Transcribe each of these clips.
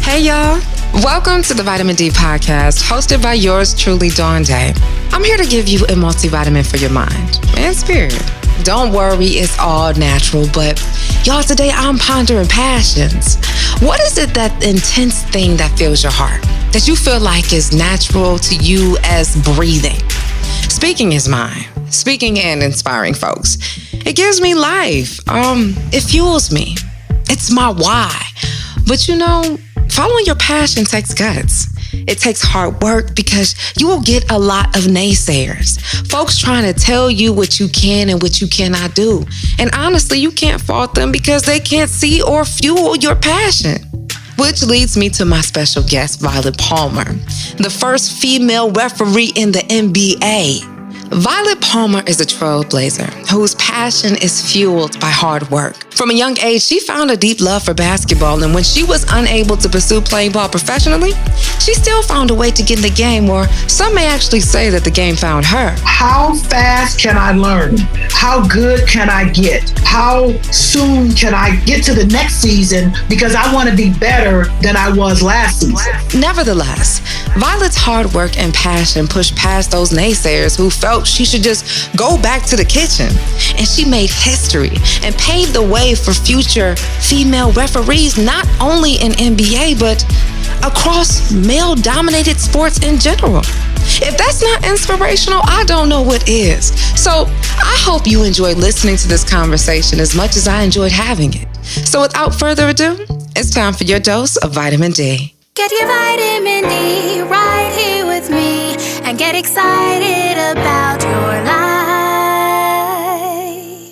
Hey y'all, welcome to the Vitamin D podcast, hosted by yours truly, Dawn Dai. I'm here to give you a multivitamin for your mind and spirit. Don't worry, it's all natural, but y'all, today I'm pondering passions. What is it, that intense thing that fills your heart, that you feel like is natural to you as breathing? Speaking is mine. Speaking and inspiring folks. It gives me life. It fuels me. It's my why. But you know, following your passion takes guts. It takes hard work because you will get a lot of naysayers. Folks trying to tell you what you can and what you cannot do. And honestly, you can't fault them because they can't see or fuel your passion. Which leads me to my special guest, Violet Palmer, the first female referee in the NBA. Violet Palmer is a trailblazer whose passion is fueled by hard work. From a young age, she found a deep love for basketball, and when she was unable to pursue playing ball professionally, she still found a way to get in the game, or some may actually say that the game found her. How fast can I learn? How good can I get? How soon can I get to the next season, because I want to be better than I was last season? Nevertheless, Violet's hard work and passion pushed past those naysayers who felt she should just go back to the kitchen. And she made history and paved the way for future female referees, not only in NBA, but across male-dominated sports in general. If that's not inspirational, I don't know what is. So I hope you enjoyed listening to this conversation as much as I enjoyed having it. So without further ado, it's time for your dose of vitamin D. Get your vitamin D right here with me and get excited about your life.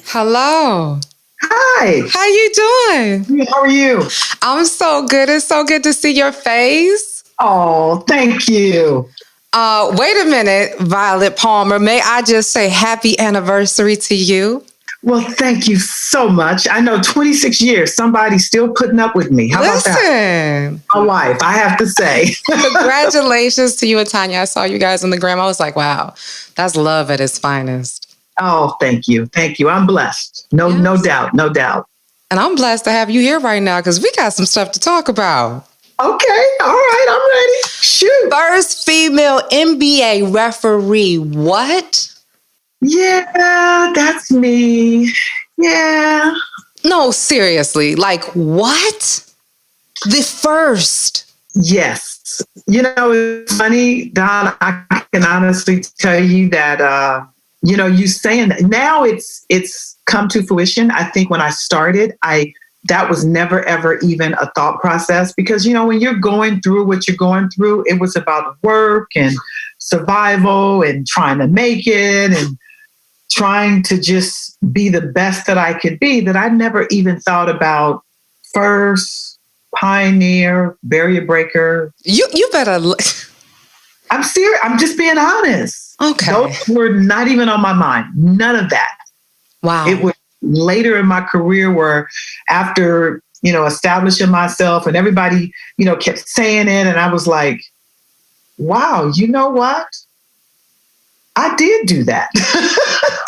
Hello. Hi. How you doing? How are you? I'm so good. It's so good to see your face. Oh, thank you. Wait a minute, Violet Palmer. May I just say happy anniversary to you? Well, thank you so much. I know 26 years, somebody's still putting up with me. How about that? My wife, I have to say. Congratulations to you and Tanya. I saw you guys on the gram. I was like, wow, that's love at its finest. Oh, thank you. Thank you. I'm blessed. No doubt. No doubt. And I'm blessed to have you here right now because we got some stuff to talk about. Okay. All right. I'm ready. Shoot. First female NBA referee. What? Yeah, that's me. Yeah. No, seriously. Like, what? The first. Yes. You know, it's funny, Don, I can honestly tell you that, you saying that now it's come to fruition. I think when I started, that was never, ever even a thought process because, when you're going through what you're going through, it was about work and survival and trying to make it and trying to just be the best that I could be, that I never even thought about first, pioneer, barrier breaker. You better look. I'm serious. I'm just being honest. Okay. Those were not even on my mind. None of that. Wow. It was later in my career where after, establishing myself and everybody, kept saying it. And I was like, wow, you know what? I did do that.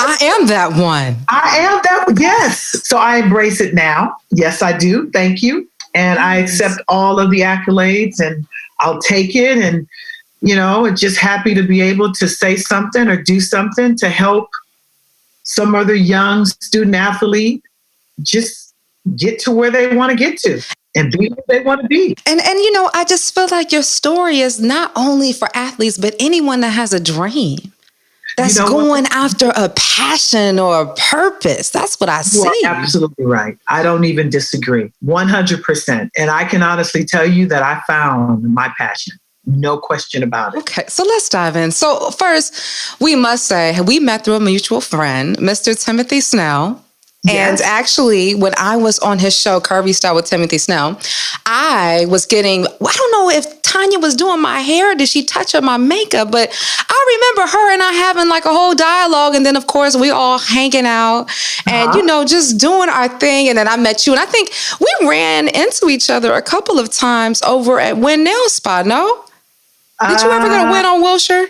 I am that one. I am that one. Yes. So I embrace it now. Yes, I do. Thank you. And I accept all of the accolades and I'll take it. And, just happy to be able to say something or do something to help some other young student athlete just get to where they want to get to and be who they want to be. And I just feel like your story is not only for athletes, but anyone that has a dream. That's going after a passion or a purpose. That's what I see. You are absolutely right. I don't even disagree. 100%. And I can honestly tell you that I found my passion. No question about it. Okay, so let's dive in. So first, we must say we met through a mutual friend, Mr. Timothy Snell. Yes. And actually, when I was on his show, Curvy Style with Timothy Snell, I was getting, I don't know if Tanya was doing my hair, did she touch up my makeup? But I remember her and I having like a whole dialogue. And then, of course, we all hanging out and, just doing our thing. And then I met you. And I think we ran into each other a couple of times over at Wynn Nail Spa, no? Did you ever go to Wynn on Wilshire?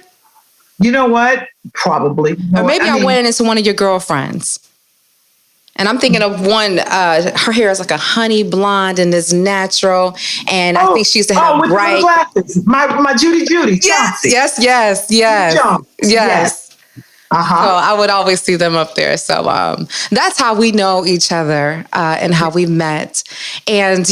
You know what? Probably. Or maybe I went into one of your girlfriends. And I'm thinking of one, her hair is like a honey blonde and is natural. And I think she used to have with bright the glasses. My Judy. Yes, Chauncey. yes. Uh-huh. So I would always see them up there. So that's how we know each other and how we met. And,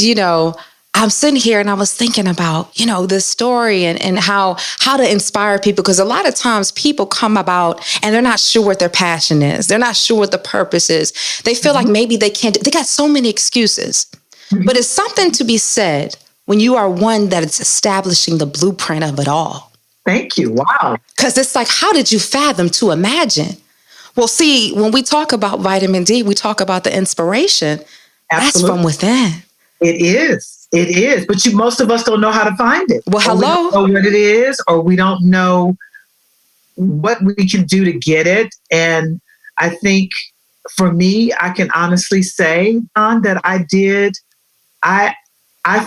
I'm sitting here and I was thinking about, this story and how to inspire people. Because a lot of times people come about and they're not sure what their passion is. They're not sure what the purpose is. They feel like maybe they can't. They got so many excuses. But it's something to be said when you are one that is establishing the blueprint of it all. Thank you. Wow. Because it's like, how did you fathom to imagine? Well, see, when we talk about vitamin D, we talk about the inspiration. Absolutely. That's from within. It is. But most of us don't know how to find it. Well, hello. We don't know what it is, or we don't know what we can do to get it. And I think for me, I can honestly say, Dawn, that I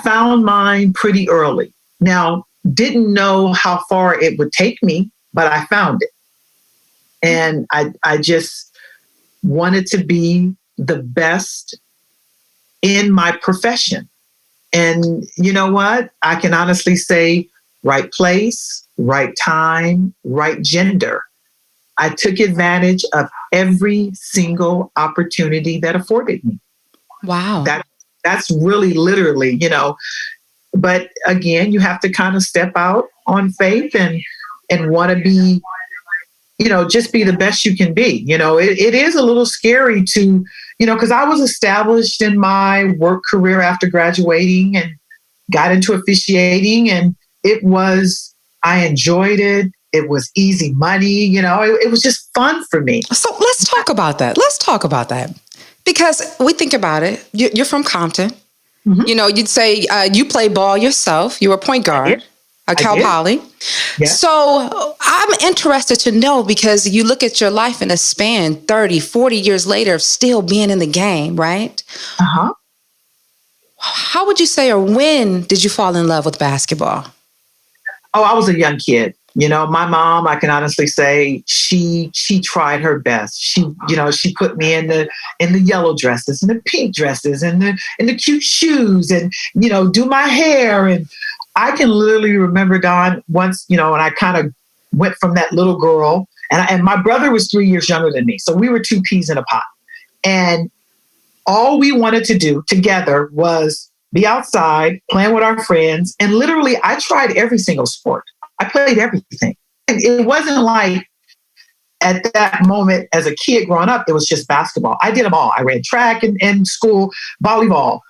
found mine pretty early. Now, didn't know how far it would take me, but I found it. And I just wanted to be the best in my profession. And you know what? I can honestly say right place, right time, right gender. I took advantage of every single opportunity that afforded me. Wow. That's really literally, but again, you have to kind of step out on faith and want to be, just be the best you can be. It is a little scary to, because I was established in my work career after graduating and got into officiating, and I enjoyed it. It was easy money, it was just fun for me. So let's talk about that. Because we think about it. You're from Compton. Mm-hmm. You'd say you play ball yourself. You were a point guard at Cal Poly. Yeah. So I'm interested to know, because you look at your life in a span 30, 40 years later of still being in the game, right? Uh-huh. How would you say, or when did you fall in love with basketball? Oh, I was a young kid. My mom, I can honestly say she tried her best. She put me in the yellow dresses and the pink dresses and the cute shoes and, do my hair. And I can literally remember, Dawn, once, and I kind of went from that little girl, and my brother was 3 years younger than me. So we were two peas in a pot. And all we wanted to do together was be outside playing with our friends. And literally, I tried every single sport. I played everything. And it wasn't like at that moment as a kid growing up, it was just basketball. I did them all. I ran track in school, volleyball,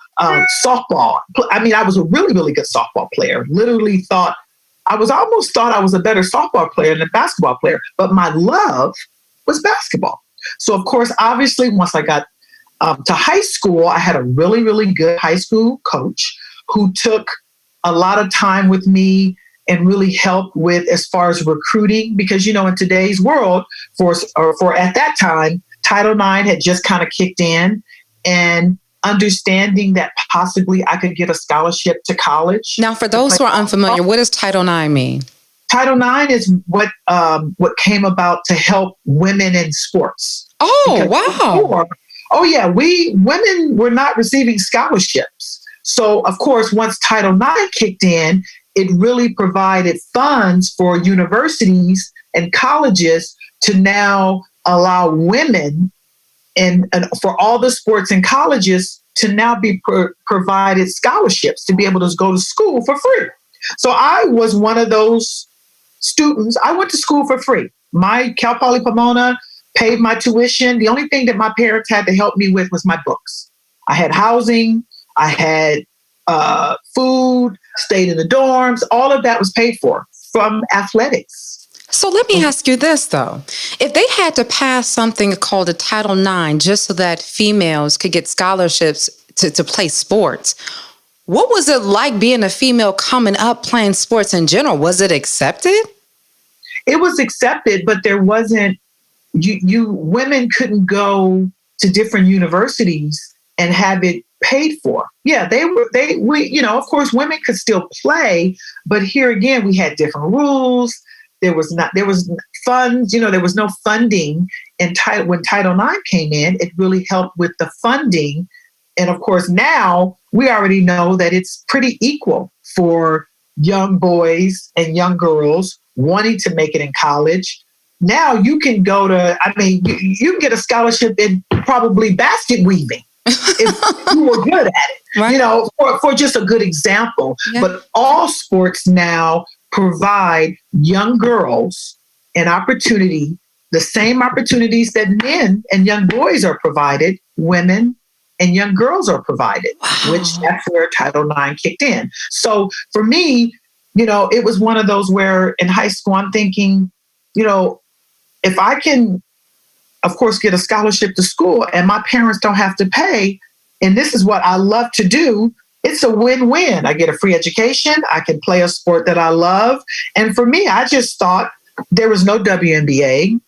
softball. I was a really, really good softball player. Literally almost thought I was a better softball player than a basketball player. But my love was basketball. So, of course, obviously, once I got to high school, I had a really, really good high school coach who took a lot of time with me and really helped with as far as recruiting, because, in today's world, for at that time, Title IX had just kind of kicked in, and understanding that possibly I could get a scholarship to college. Now, for those who are unfamiliar, what does Title IX mean? Title IX is what came about to help women in sports. Oh, wow. Women were not receiving scholarships. So, of course, once Title IX kicked in, it really provided funds for universities and colleges to now allow women and for all the sports and colleges to now be provided scholarships to be able to go to school for free. So I was one of those students. I went to school for free. My Cal Poly Pomona paid my tuition. The only thing that my parents had to help me with was my books. I had housing. I had food, stayed in the dorms. All of that was paid for from athletics. So let me ask you this, though. If they had to pass something called a Title IX just so that females could get scholarships to play sports, what was it like being a female coming up playing sports in general? Was it accepted? It was accepted, but there wasn't, women couldn't go to different universities and have it paid for. Yeah, of course, women could still play, but here again, we had different rules. There was funds, there was no funding And when Title IX came in, it really helped with the funding. And of course, now we already know that it's pretty equal for young boys and young girls wanting to make it in college. Now you can go to, you can get a scholarship in probably basket weaving if you were good at it, right. For just a good example. Yeah. But all sports now provide young girls an opportunity, the same opportunities that men and young boys are provided, women and young girls are provided, which that's where Title IX kicked in. So for me, it was one of those where in high school, I'm thinking, if I can, of course, get a scholarship to school and my parents don't have to pay, and this is what I love to do, it's a win-win. I get a free education. I can play a sport that I love. And for me, I just thought there was no WNBA.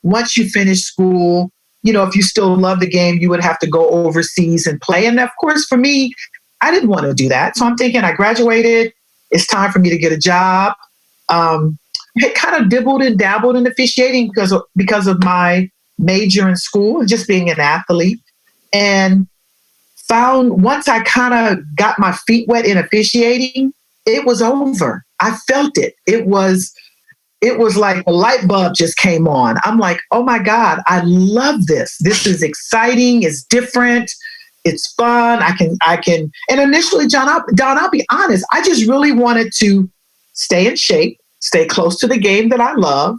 Once you finish school, if you still love the game, you would have to go overseas and play. And of course, for me, I didn't want to do that. So I'm thinking I graduated. It's time for me to get a job. I had kind of dibbled and dabbled in officiating because of my major in school and just being an athlete. And found once I kind of got my feet wet in officiating, it was over. I felt it. It was like a light bulb just came on. I'm like, oh my God, I love this. This is exciting. It's different. It's fun. I can. And initially, Dawn, I'll be honest, I just really wanted to stay in shape, stay close to the game that I love,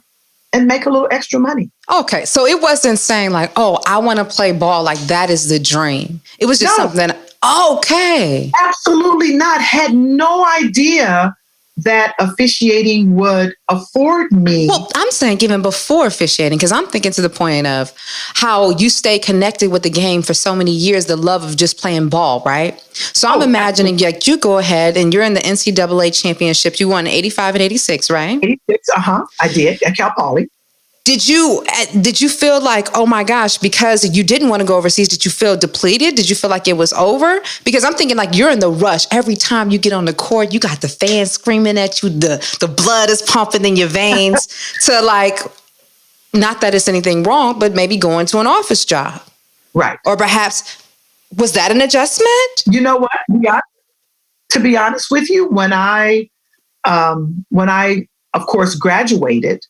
and make a little extra money. Okay. So it wasn't saying like, oh, I want to play ball. Like that is the dream. It was just something. Okay. Absolutely not. Had no idea that officiating would afford me. Well, I'm saying even before officiating, because I'm thinking to the point of how you stay connected with the game for so many years, the love of just playing ball, right? So I'm imagining like you go ahead and you're in the NCAA championship. You won 85 and 86, right? 86, I did at Cal Poly. Did you feel like, oh my gosh, because you didn't want to go overseas, did you feel depleted? Did you feel like it was over? Because I'm thinking like you're in the rush. Every time you get on the court, you got the fans screaming at you. The blood is pumping in your veins to like, not that it's anything wrong, but maybe going to an office job. Right. Or perhaps, was that an adjustment? You know what? Yeah. To be honest with you, when I, of course, graduated,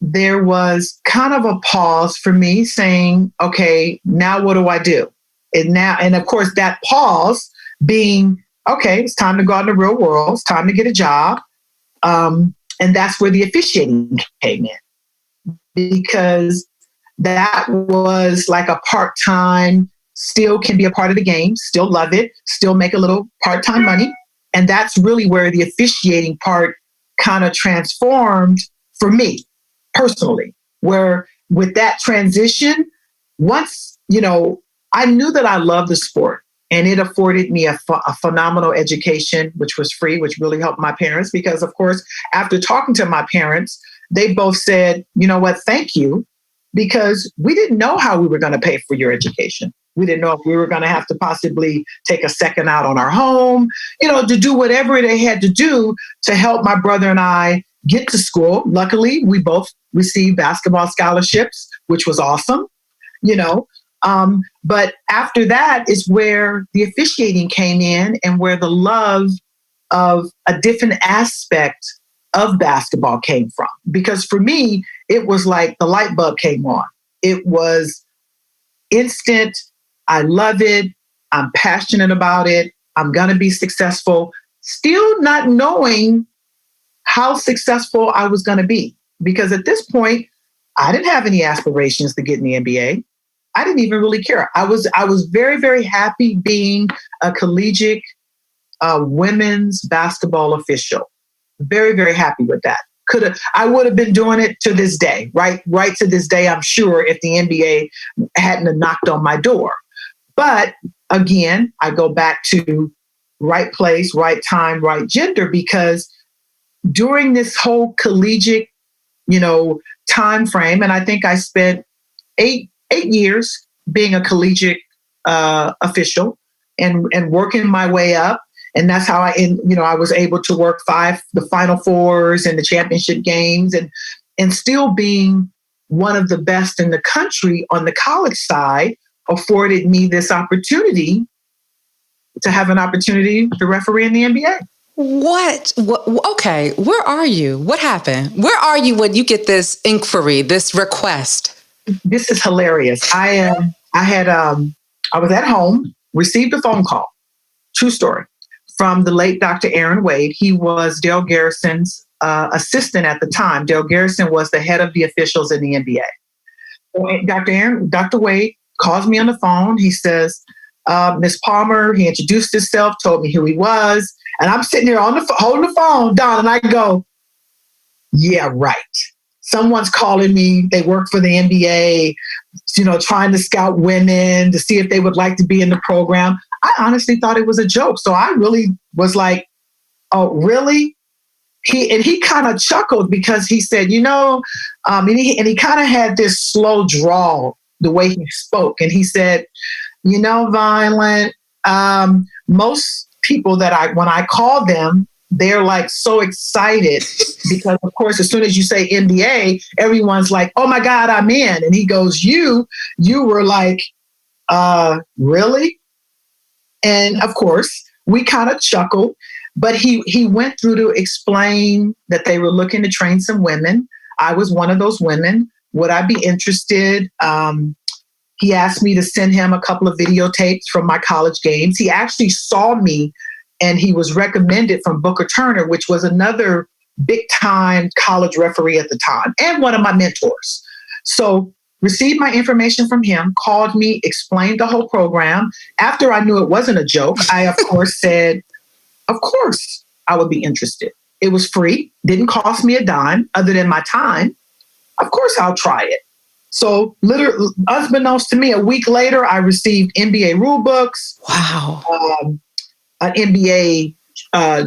there was kind of a pause for me saying, okay, now what do I do? And of course, that pause being, okay, it's time to go out in the real world. It's time to get a job. And that's where the officiating came in, because that was like a part-time, still can be a part of the game, still love it, still make a little part-time money. And that's really where the officiating part kind of transformed for me personally, where with that transition, once, I knew that I loved the sport and it afforded me a phenomenal education, which was free, which really helped my parents because, of course, after talking to my parents, they both said, you know what, thank you, because we didn't know how we were going to pay for your education. We didn't know if we were going to have to possibly take a second out on our home, to do whatever they had to do to help my brother and I get to school. Luckily, we both received basketball scholarships, which was awesome, but after that is where the officiating came in and where the love of a different aspect of basketball came from. Because for me, it was like the light bulb came on. It was instant. I love it. I'm passionate about it. I'm going to be successful. Still not knowing how successful I was going to be. Because at this point, I didn't have any aspirations to get in the NBA. I didn't even really care. I was very, very happy being a collegiate women's basketball official. Very, very happy with that. I would have been doing it to this day, right to this day, I'm sure, if the NBA hadn't have knocked on my door. But again, I go back to right place, right time, right gender, because during this whole collegiate, time frame, and I think I spent eight years being a collegiate official and working my way up. And that's how I was able to work the Final Fours and the championship games and still being one of the best in the country on the college side afforded me this opportunity to have an opportunity to referee in the NBA. What? Okay, where are you? What happened? Where are you when you get this inquiry, this request? This is hilarious. I was at home, received a phone call, true story, from the late Dr. Aaron Wade. He was Dale Garrison's assistant at the time. Dale Garrison was the head of the officials in the NBA. So Dr. Wade calls me on the phone. He says, Ms. Palmer, he introduced himself, told me who he was. And I'm sitting there holding the phone, Dawn, and I go, yeah, right. Someone's calling me. They work for the NBA, trying to scout women to see if they would like to be in the program. I honestly thought it was a joke. So I really was like, oh, really? He kind of chuckled because he said, and he kind of had this slow drawl the way he spoke. And he said, Violet, most people when I call them, they're like so excited because, of course, as soon as you say NBA, everyone's like, oh my God, I'm in. And he goes, you were like, really? And of course, we kind of chuckled, but he went through to explain that they were looking to train some women. I was one of those women. Would I be interested? He asked me to send him a couple of videotapes from my college games. He actually saw me and he was recommended from Booker Turner, which was another big time college referee at the time and one of my mentors. So received my information from him, called me, explained the whole program. After I knew it wasn't a joke, I, of course, said, of course I would be interested. It was free, didn't cost me a dime other than my time. Of course I'll try it. So literally, unbeknownst to me, a week later, I received NBA rule books. Wow. An NBA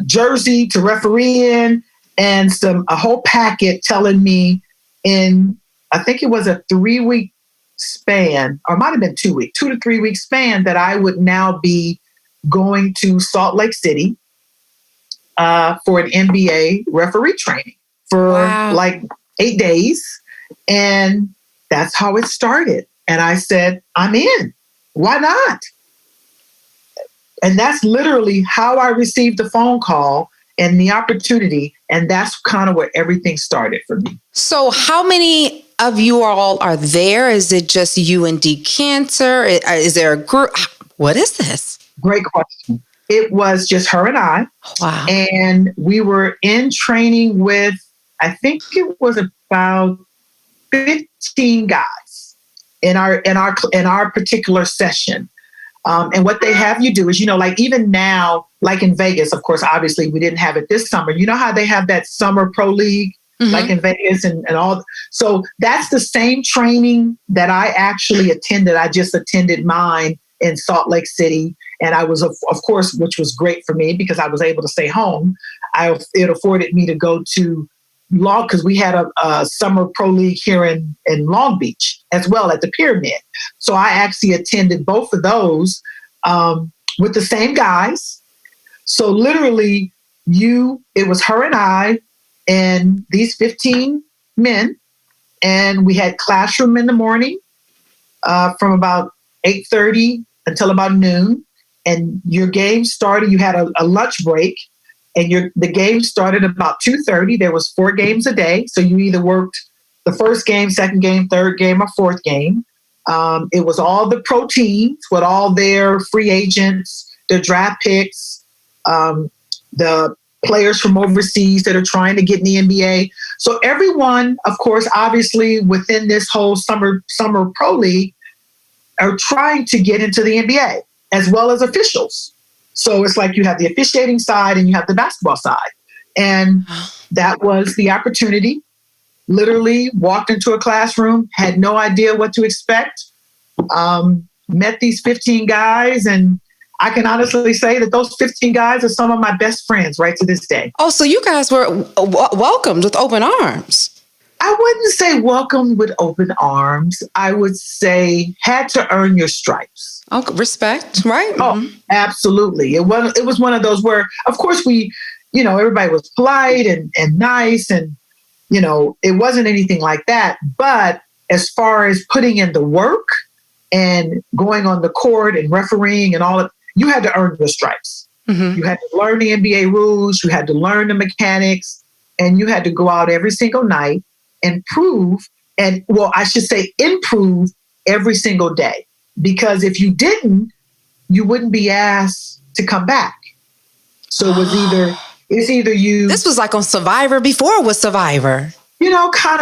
jersey to referee in, and a whole packet telling me I think it was a 3-week span, or it might have been 2 week, 2 to 3 week span, that I would now be going to Salt Lake City for an NBA referee training for like 8 days. And that's how it started. And I said, I'm in. Why not? And that's literally how I received the phone call and the opportunity. And that's kind of where everything started for me. So how many of you all are there? Is it just you and D Cancer? Is there a group? What is this? Great question. It was just her and I. Wow. And we were in training with, I think it was about 15 guys in our particular session. And what they have you do is, like even now, like in Vegas, of course, obviously we didn't have it this summer. You know how they have that summer pro league, like in Vegas and all. So that's the same training that I actually attended. I just attended mine in Salt Lake City. And I was, of course, which was great for me because I was able to stay home. It afforded me to go to because we had a summer pro league here in Long Beach as well at the Pyramid. So I actually attended both of those with the same guys. So literally it was her and I and these 15 men. And we had classroom in the morning from about 8:30 until about noon. And your game started, you had a lunch break. And the game started about 2:30. There was 4 games a day. So you either worked the first game, second game, third game, or fourth game. It was all the pro teams with all their free agents, their draft picks, the players from overseas that are trying to get in the NBA. So everyone, of course, obviously within this whole summer pro league are trying to get into the NBA as well as officials. So it's like you have the officiating side and you have the basketball side. And that was the opportunity. Literally walked into a classroom, had no idea what to expect, met these 15 guys. And I can honestly say that those 15 guys are some of my best friends right to this day. Oh, so you guys were welcomed with open arms. I wouldn't say welcomed with open arms. I would say had to earn your stripes. Oh, respect, right? Oh, absolutely. It was one of those where, of course, everybody was polite and nice, and it wasn't anything like that. But as far as putting in the work and going on the court and refereeing and all of, you had to earn the stripes. You had to learn the NBA rules. You had to learn the mechanics, and you had to go out every single night and prove, and well, I should say improve every single day. Because if you didn't, you wouldn't be asked to come back. So it's either you. This was like on Survivor before it was Survivor. Kind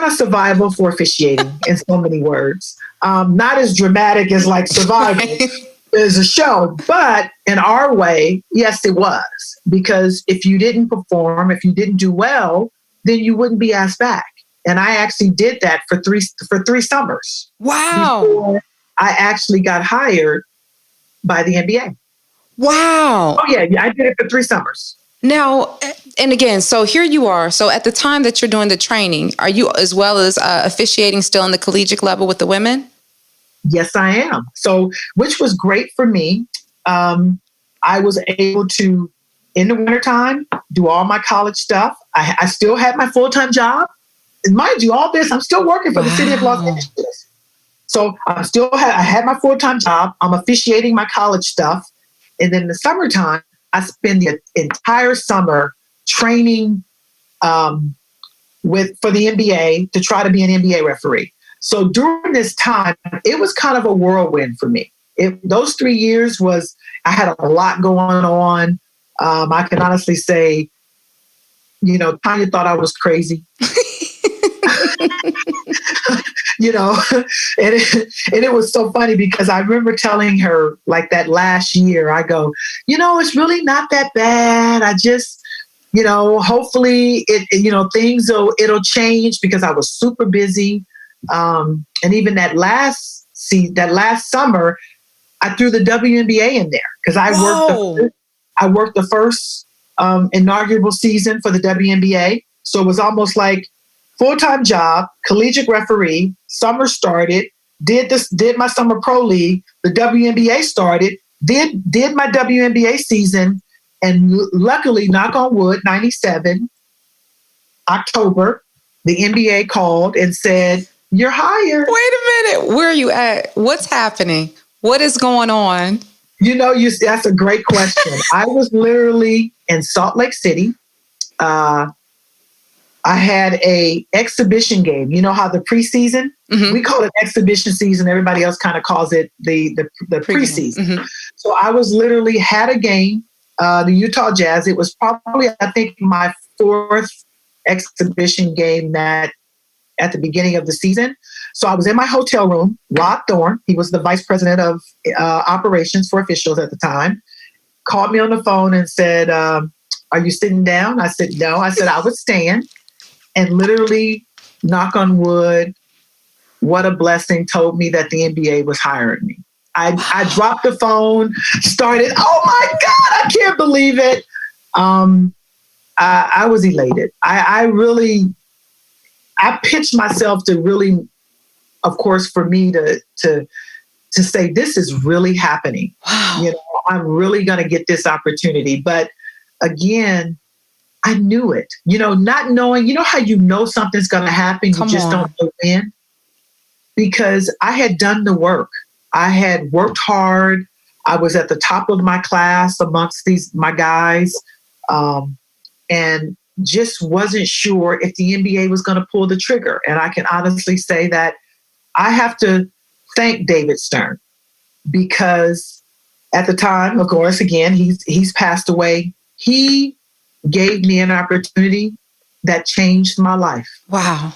of survival for officiating in so many words. Not as dramatic as like Survivor is a show, but in our way, yes, it was. Because if you didn't perform, if you didn't do well, then you wouldn't be asked back. And I actually did that for three summers. Wow. Before I actually got hired by the NBA. Wow. Oh, yeah. I did it for 3 summers. Now, and again, so here you are. So at the time that you're doing the training, are you as well as officiating still on the collegiate level with the women? Yes, I am. So, which was great for me. I was able to, in the wintertime, do all my college stuff. I still had my full-time job. And mind you, all this, I'm still working for the city of Los Angeles. So I had my full-time job. I'm officiating my college stuff. And then in the summertime, I spend the entire summer training for the NBA to try to be an NBA referee. So during this time, it was kind of a whirlwind for me. Those 3 years I had a lot going on. I can honestly say, Tanya thought I was crazy. And it was so funny because I remember telling her like that last year, I go, it's really not that bad. I just, hopefully it'll change, because I was super busy. And even that last summer, I threw the WNBA in there because I worked the first inaugural season for the WNBA. So it was almost like full-time job, collegiate referee, summer started, did my summer pro league, the WNBA started, did my WNBA season, and luckily, knock on wood, 97, October, the NBA called and said, "You're hired." Wait a minute. Where are you at? What's happening? What is going on? That's a great question. I was literally in Salt Lake City. I had a exhibition game. You know how the preseason, we call it exhibition season. Everybody else kind of calls it the preseason. So I was literally had a game, the Utah Jazz. It was probably, I think, my 4th exhibition game at the beginning of the season. So I was in my hotel room. Rod Thorne, he was the vice president of operations for officials at the time, called me on the phone and said, "Are you sitting down?" I said, "No." I said, "I would stand." And literally, knock on wood, what a blessing, told me that the NBA was hiring me. I dropped the phone, started, "Oh my God, I can't believe it." I was elated. I pitched myself to really, of course, for me to say, this is really happening. Wow. I'm really going to get this opportunity. But again, I knew it, not knowing, how something's going to happen. You just don't know when. Because I had done the work. I had worked hard. I was at the top of my class amongst my guys, and just wasn't sure if the NBA was going to pull the trigger. And I can honestly say that I have to thank David Stern, because at the time, of course, again, he's passed away. He gave me an opportunity that changed my life. Wow.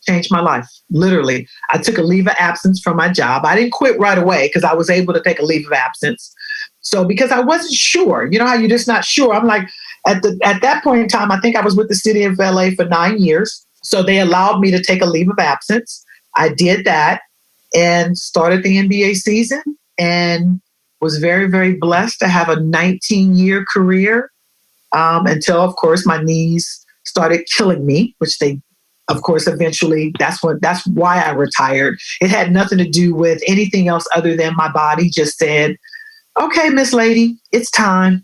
Changed my life. Literally. I took a leave of absence from my job. I didn't quit right away because I was able to take a leave of absence. So because I wasn't sure, how you're just not sure. I'm like, at that point in time, I think I was with the city of LA for 9 years. So they allowed me to take a leave of absence. I did that and started the NBA season, and was very, very blessed to have a 19-year career. Until, of course, my knees started killing me, which they, of course, eventually, that's why I retired. It had nothing to do with anything else other than my body just said, "Okay, Miss Lady, it's time."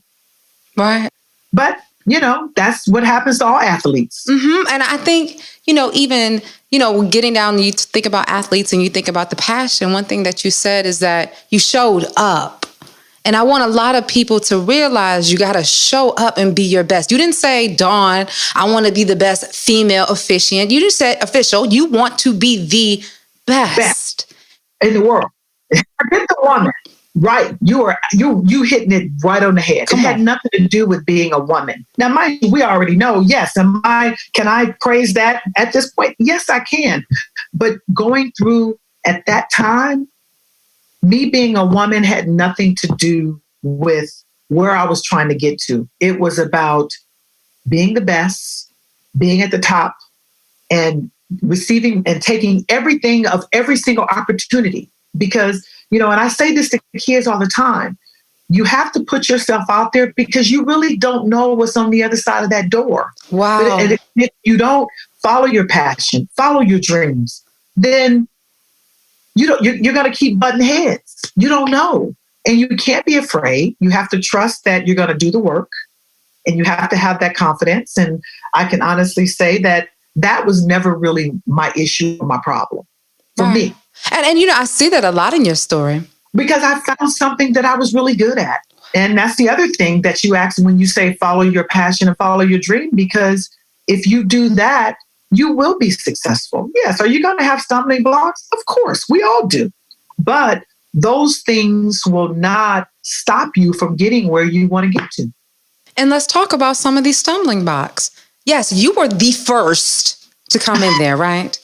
Right. But That's what happens to all athletes. Mm-hmm. And I think, even, getting down, you think about athletes and you think about the passion. One thing that you said is that you showed up. And I want a lot of people to realize you got to show up and be your best. You didn't say, Dawn, I want to be the best female officiant. You just said official. You want to be the best in the world. Forget the woman. Right. You hitting it right on the head. It had nothing to do with being a woman. Now, mind you, we already know, yes. Can I praise that at this point? Yes, I can. But going through at that time, me being a woman had nothing to do with where I was trying to get to. It was about being the best, being at the top, and receiving and taking everything of every single opportunity. Because, and I say this to kids all the time, you have to put yourself out there because you really don't know what's on the other side of that door. Wow. And if you don't follow your passion, follow your dreams, then you're going to keep butting heads. You don't know. And you can't be afraid. You have to trust that you're going to do the work, and you have to have that confidence. And I can honestly say that was never really my issue or my problem for me. And I see that a lot in your story. Because I found something that I was really good at. And that's the other thing that you ask when you say follow your passion and follow your dream, because if you do that, you will be successful. Yes. Are you going to have stumbling blocks? Of course, we all do. But those things will not stop you from getting where you want to get to. And let's talk about some of these stumbling blocks. Yes, you were the first to come in there, right?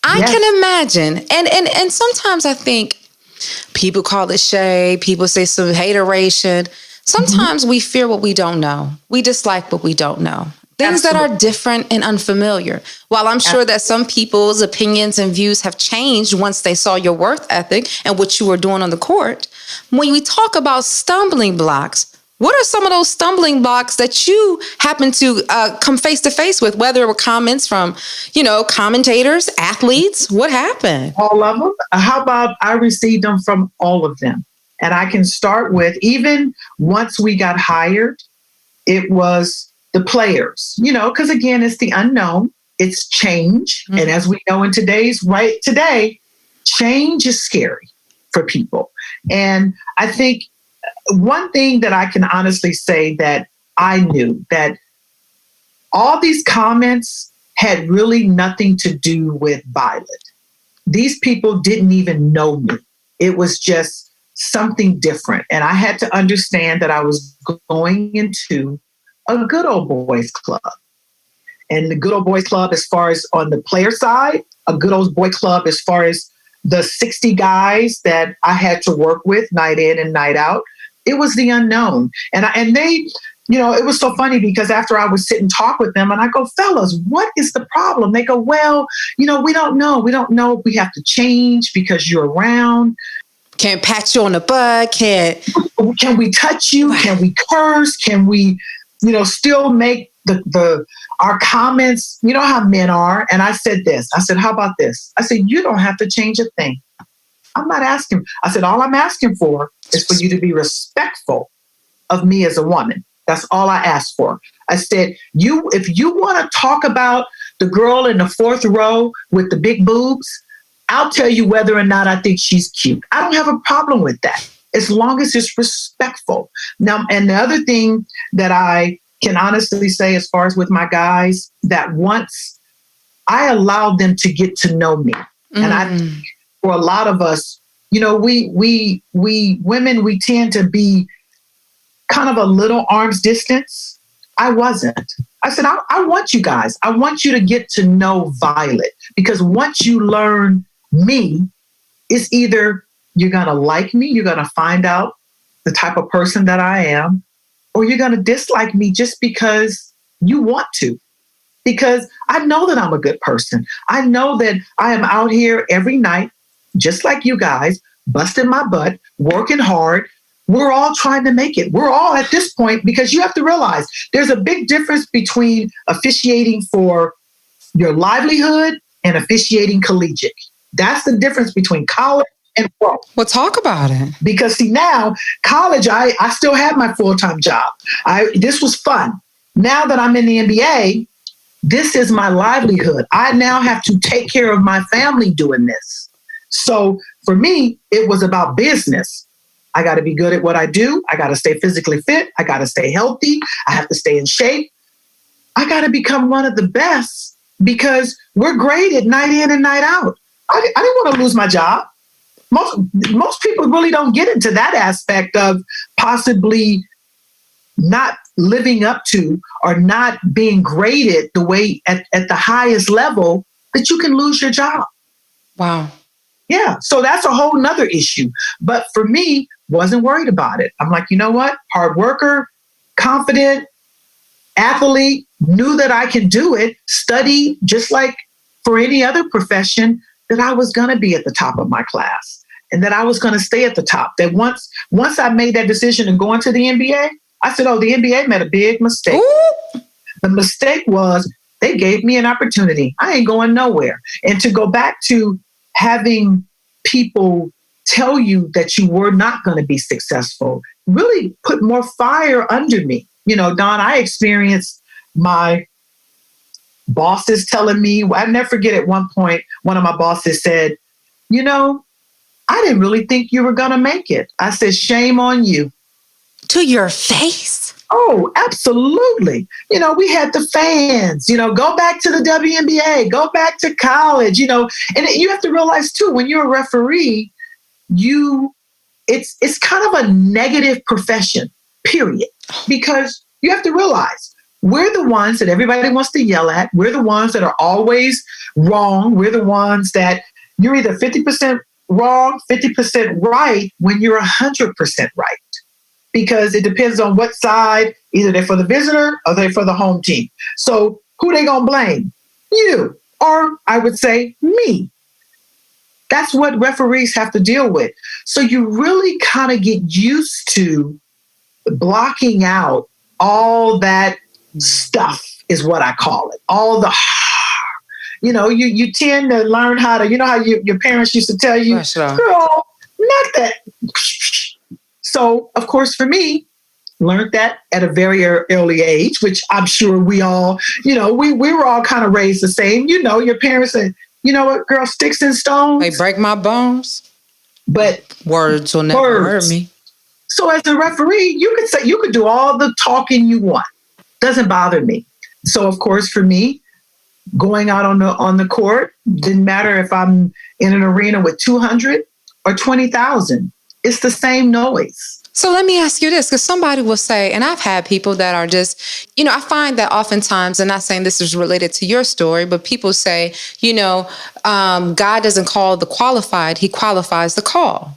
I can imagine. And sometimes I think people call it shade. People say some hateration. Sometimes we fear what we don't know. We dislike what we don't know. Things that are different and unfamiliar. While I'm sure that some people's opinions and views have changed once they saw your work ethic and what you were doing on the court, when we talk about stumbling blocks, what are some of those stumbling blocks that you happen to come face to face with, whether it were comments from, commentators, athletes? What happened? All of them. How about I received them from all of them? And I can start with, even once we got hired, it was the players, because again, it's the unknown, it's change. Mm-hmm. And as we know today, change is scary for people. And I think one thing that I can honestly say that I knew, that all these comments had really nothing to do with Violet. These people didn't even know me. It was just something different. And I had to understand that I was going into a good old boys club. And the good old boys club, as far as on the player side, a good old boy club as far as the 60 guys that I had to work with night in and night out. It was the unknown. And they, it was so funny because after I would sit and talk with them and I go, fellas, what is the problem? They go, well, we don't know. We don't know if we have to change because you're around. Can't pat you on the butt. Can we touch you? Can we curse? Can we, still make our comments, how men are. And I said this, I said, how about this? I said, you don't have to change a thing. I'm not asking. I said, all I'm asking for is for you to be respectful of me as a woman. That's all I asked for. I said, if you want to talk about the girl in the fourth row with the big boobs, I'll tell you whether or not I think she's cute. I don't have a problem with that, as long as it's respectful. Now, and the other thing that I can honestly say, as far as with my guys, that once I allowed them to get to know me, and I, for a lot of us, we women, we tend to be kind of a little arm's distance. I wasn't. I said, I want you guys. I want you to get to know Violet, because once you learn me, it's either you're going to like me, you're going to find out the type of person that I am, or you're going to dislike me just because you want to. Because I know that I'm a good person. I know that I am out here every night, just like you guys, busting my butt, working hard. We're all trying to make it. We're all at this point, because you have to realize there's a big difference between officiating for your livelihood and officiating collegiate. That's the difference between college and pro. Well, talk about it. Because see, now college, I still have my full-time job. This was fun. Now that I'm in the NBA, this is my livelihood. I now have to take care of my family doing this. So for me, it was about business. I got to be good at what I do. I got to stay physically fit. I got to stay healthy. I have to stay in shape. I got to become one of the best because we're graded night in and night out. I didn't want to lose my job. Most people really don't get into that aspect of possibly not living up to or not being graded the way at the highest level that you can lose your job. Wow. Yeah. So that's a whole nother issue. But for me, wasn't worried about it. I'm like, you know what? Hard worker, confident, athlete, knew that I could do it, studied just like for any other profession, that I was going to be at the top of my class and that I was going to stay at the top. That once I made that decision to go into the NBA, I said, oh, the NBA made a big mistake. Ooh. The mistake was they gave me an opportunity. I ain't going nowhere. And to go back to having people tell you that you were not going to be successful really put more fire under me. You know, Dawn, I experienced my bosses telling me, I never forget at one point, one of my bosses said, you know, I didn't really think you were going to make it. I said, shame on you. To your face? Oh, absolutely. You know, we had the fans, you know, go back to the WNBA, go back to college, you know, and you have to realize too, when you're a referee, it's kind of a negative profession, period, because you have to realize we're the ones that everybody wants to yell at. We're the ones that are always wrong. We're the ones that you're either 50% wrong, 50% right when you're 100% right. Because it depends on what side, either they're for the visitor or they're for the home team. So who they gonna blame? You, or I would say me. That's what referees have to deal with. So you really kind of get used to blocking out all that stuff is what I call it. All the, you know, you tend to learn how to, you know how your parents used to tell you, girl, not that. So, of course, for me, learned that at a very early age, which I'm sure we all, you know, we were all kind of raised the same. You know, your parents said, you know what, girl, sticks and stones. They break my bones. But words will never hurt me. So as a referee, you could do all the talking you want. Doesn't bother me. So, of course, for me, going out on the court, didn't matter if I'm in an arena with 200 or 20,000. It's the same noise. So let me ask you this, because somebody will say, and I've had people that are just, you know, I find that oftentimes, and not saying this is related to your story, but people say, you know, God doesn't call the qualified, he qualifies the call.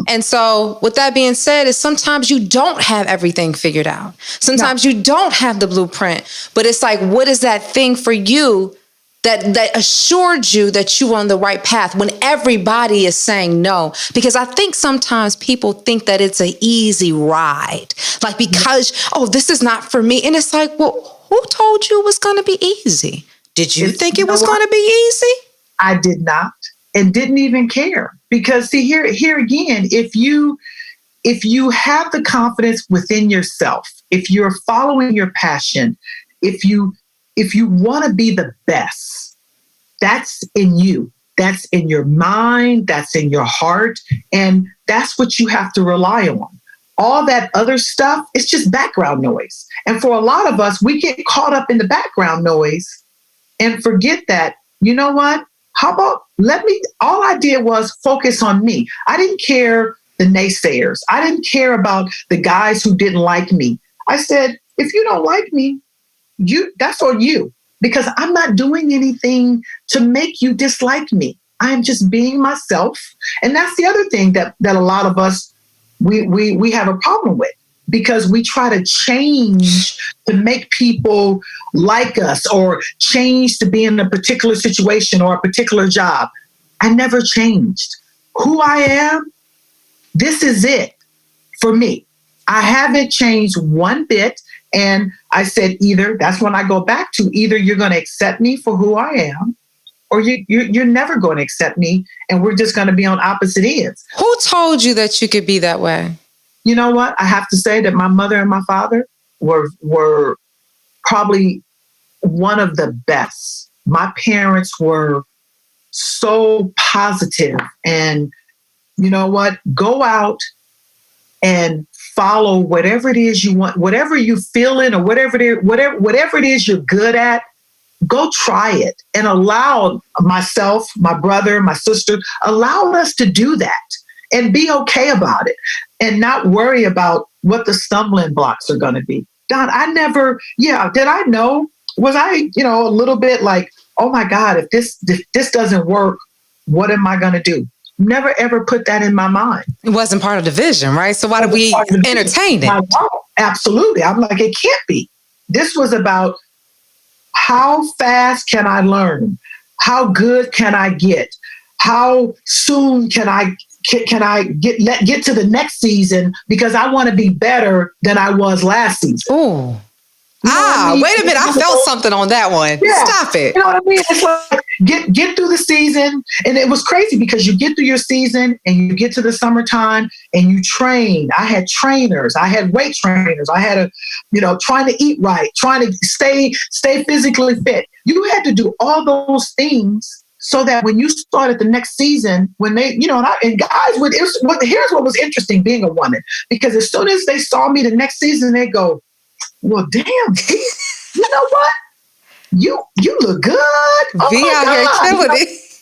And so with that being said, is sometimes you don't have everything figured out. Sometimes you don't have the blueprint, but it's like, what is that thing for you that assured you that you were on the right path when everybody is saying no? Because I think sometimes people think that it's an easy ride, like because, oh, this is not for me. And it's like, well, who told you it was going to be easy? Did you think it was going to be easy? I did not, and didn't even care. Because see, here again, if you have the confidence within yourself, if you're following your passion, if you want to be the best, that's in you. That's in your mind. That's in your heart. And that's what you have to rely on. All that other stuff, it's just background noise. And for a lot of us, we get caught up in the background noise and forget that, you know what? How about all I did was focus on me. I didn't care the naysayers. I didn't care about the guys who didn't like me. I said, if you don't like me, that's on you, because I'm not doing anything to make you dislike me. I'm just being myself. And that's the other thing that a lot of us, we have a problem with, because we try to change to make people like us or change to be in a particular situation or a particular job. I never changed. Who I am, this is it for me. I haven't changed one bit. And I said, that's when I go back to, either you're going to accept me for who I am, or you're never going to accept me, and we're just going to be on opposite ends. Who told you that you could be that way? You know what? I have to say that my mother and my father were probably one of the best. My parents were so positive, and you know what? Go out and follow whatever it is you want, whatever you feel in, or whatever it is you're good at. Go try it, and allow myself, my brother, my sister, allow us to do that and be okay about it and not worry about what the stumbling blocks are going to be. Don, did I know? Was I, a little bit like, oh my God, if this doesn't work, what am I going to do? Never ever put that in my mind. It wasn't part of the vision, right? So why did we entertain it? Absolutely. I'm like, it can't be. This was about how fast can I learn? How good can I get? How soon can I get to the next season, because I want to be better than I was last season. Oh. Wait a minute. I felt something on that one. Yeah. Stop it. You know what I mean? It's like get through the season. And it was crazy because you get through your season and you get to the summertime and you train. I had trainers. I had weight trainers. I had trying to eat right, trying to stay physically fit. You had to do all those things so that when you started the next season, when they, here's what was interesting being a woman, because as soon as they saw me the next season, they go, well, damn, you know what? You look good. Oh, V out here killing it.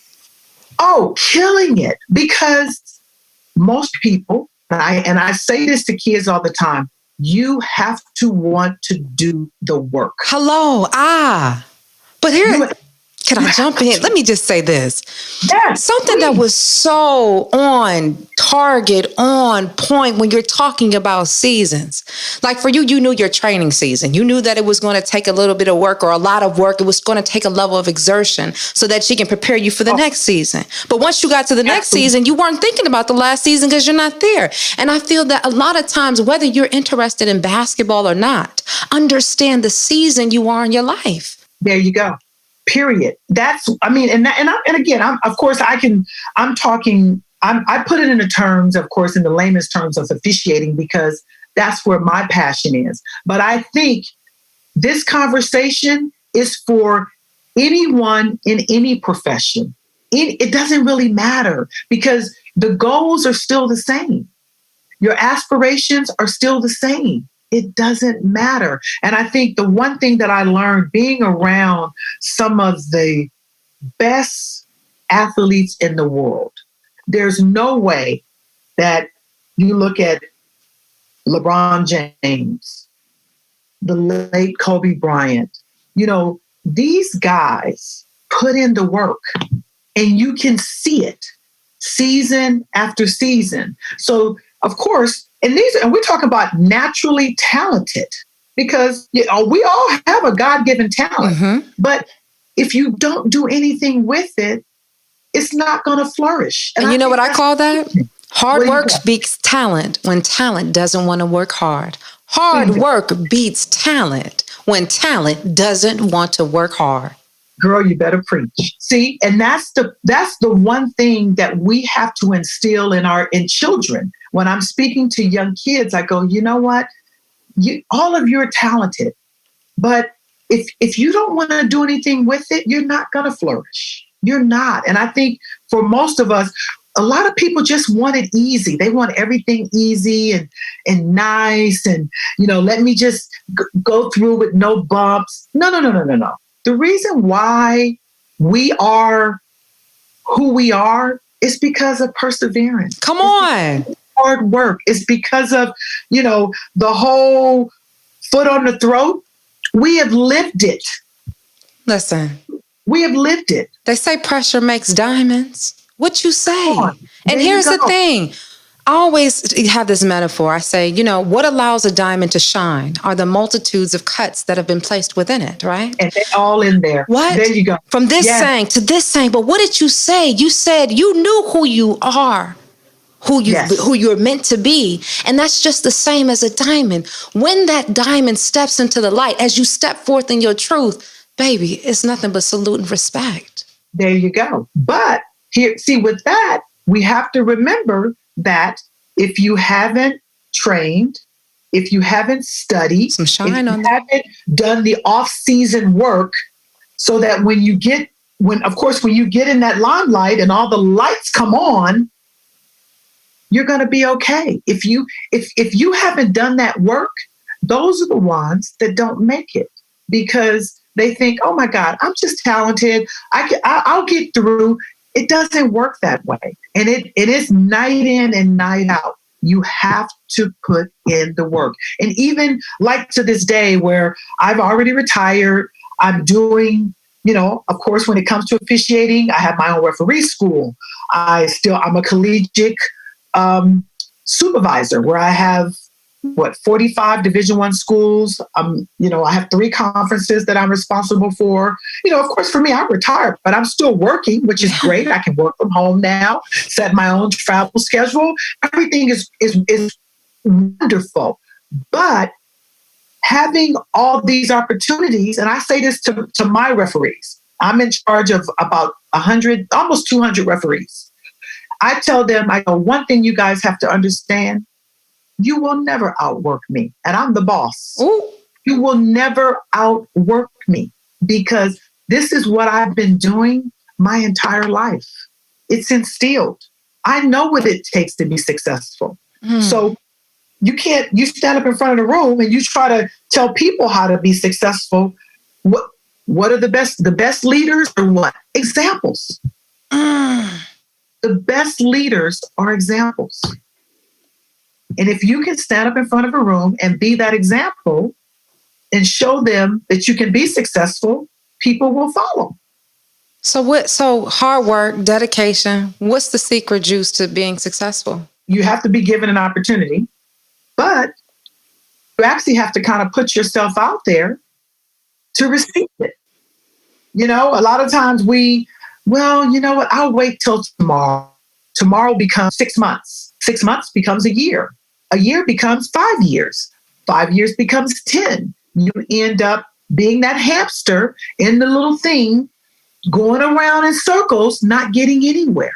Oh, killing it. Because most people, and I say this to kids all the time, you have to want to do the work. Hello. But here, can I jump in? Let me just say this. Yes, something please. That was so on target, on point when you're talking about seasons. Like for you, you knew your training season. You knew that it was going to take a little bit of work or a lot of work. It was going to take a level of exertion so that she can prepare you for the next season. But once you got to the next season, you weren't thinking about the last season because you're not there. And I feel that a lot of times, whether you're interested in basketball or not, understand the season you are in your life. There you go. Period. I put it in the terms, of course, in the layman's terms of officiating, because that's where my passion is. But I think this conversation is for anyone in any profession. It doesn't really matter, because the goals are still the same. Your aspirations are still the same. It doesn't matter. And I think the one thing that I learned being around some of the best athletes in the world, there's no way that you look at LeBron James, the late Kobe Bryant, these guys put in the work and you can see it season after season. So, of course, and we're talking about naturally talented, because we all have a God-given talent. Mm-hmm. But if you don't do anything with it, it's not going to flourish. And you know what I call that? Hard work beats talent when talent doesn't want to work hard. Hard work beats talent when talent doesn't want to work hard. Girl, you better preach. See, and that's the one thing that we have to instill in children. When I'm speaking to young kids, I go, you know what? All of you are talented, but if you don't want to do anything with it, you're not going to flourish. You're not. And I think for most of us, a lot of people just want it easy. They want everything easy and nice, and let me just go through with no bumps. No. The reason why we are who we are is because of perseverance. Come on. Hard work. It's because of, the whole foot on the throat. We have lived it. Listen. We have lived it. They say pressure makes diamonds. What you say? And here's the thing. I always have this metaphor. I say, what allows a diamond to shine are the multitudes of cuts that have been placed within it, right? And they're all in there. What? There you go. From this saying to this saying. But what did you say? You said you knew who you are, who you're meant to be. And that's just the same as a diamond. When that diamond steps into the light, as you step forth in your truth, baby, it's nothing but salute and respect. There you go. But with that, we have to remember that if you haven't trained, if you haven't studied, Some if shine you on that. haven't done the off-season work, so that when you get in that limelight and all the lights come on, you're going to be okay. If you haven't done that work, those are the ones that don't make it, because they think, oh my God, I'm just talented. I'll get through. It doesn't work that way. And it is night in and night out. You have to put in the work. And even like to this day where I've already retired, I'm doing, of course, when it comes to officiating, I have my own referee school. I'm a collegiate supervisor where I have 45 Division I schools. I have 3 conferences that I'm responsible for. Of course, for me, I'm retired, but I'm still working, which is great. I can work from home now, set my own travel schedule. Everything is wonderful. But having all these opportunities, and I say this to my referees, I'm in charge of about 100, almost 200 referees. I tell them, one thing you guys have to understand, you will never outwork me. And I'm the boss. Ooh. You will never outwork me, because this is what I've been doing my entire life. It's instilled. I know what it takes to be successful. So you stand up in front of the room and you try to tell people how to be successful. What are the best leaders or what? Examples. The best leaders are examples. And if you can stand up in front of a room and be that example and show them that you can be successful, people will follow. So hard work, dedication, what's the secret juice to being successful? You have to be given an opportunity, but you actually have to kind of put yourself out there to receive it. A lot of times I'll wait till tomorrow. Tomorrow becomes 6 months. 6 months becomes a year. A year becomes 5 years. 5 years becomes 10. You end up being that hamster in the little thing, going around in circles, not getting anywhere.